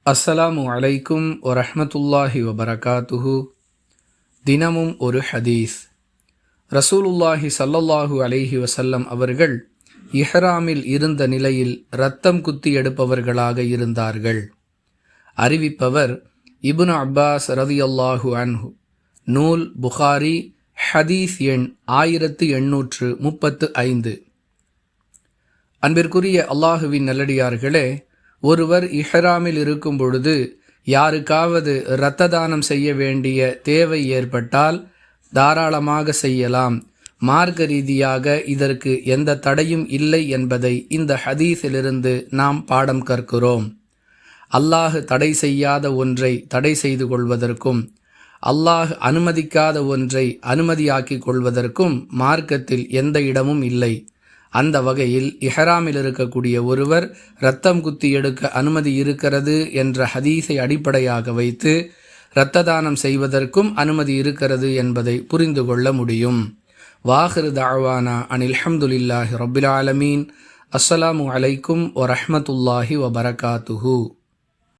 அஸ்ஸலாமு அலைக்கும் வரஹ்மத்துல்லாஹி வபரகாத்துஹு. தினமும் ஒரு ஹதீஸ். ரசூலுல்லாஹி ஸல்லல்லாஹு அலைஹி வஸல்லம் அவர்கள் இஹ்ராமில் இருந்த நிலையில் இரத்தம் குத்தி எடுப்பவர்களாக இருந்தார்கள். அறிவிப்பவர் இப்னு அப்பாஸ் ரதியல்லாஹு அன்ஹு. நூல் புகாரி, ஹதீஸ் எண் 1835. அன்பிற்குரிய அல்லாஹுவின் நல்லடியார்களே, ஒருவர் இஹ்ராமில் இருக்கும் பொழுது யாருக்காவது இரத்த தானம் செய்ய வேண்டிய தேவை ஏற்பட்டால் தாராளமாக செய்யலாம். மார்க்க ரீதியாக இதற்கு எந்த தடையும் இல்லை என்பதை இந்த ஹதீஸிலிருந்து நாம் பாடம் கற்கிறோம். அல்லாஹ் தடை செய்யாத ஒன்றை தடை செய்து கொள்வதற்கும் அல்லாஹ் அனுமதிக்காத ஒன்றை அனுமதியாக்கிக் கொள்வதற்கும் மார்க்கத்தில் எந்த இடமும் இல்லை. அந்த வகையில் இஹ்ராமில் இருக்கக்கூடிய ஒருவர் இரத்தம் குத்தி எடுக்க அனுமதி இருக்கிறது என்ற ஹதீஸை அடிப்படையாக வைத்து இரத்த தானம் செய்வதற்கும் அனுமதி இருக்கிறது என்பதை புரிந்து கொள்ள முடியும். வாஹிரு தஅவானா அனில் ஹம்துலில்லாஹி ரப்பில் ஆலமீன். அஸ்ஸலாமு அலைக்கும் வரஹ்மத்துல்லாஹி வபரகாத்துஹு.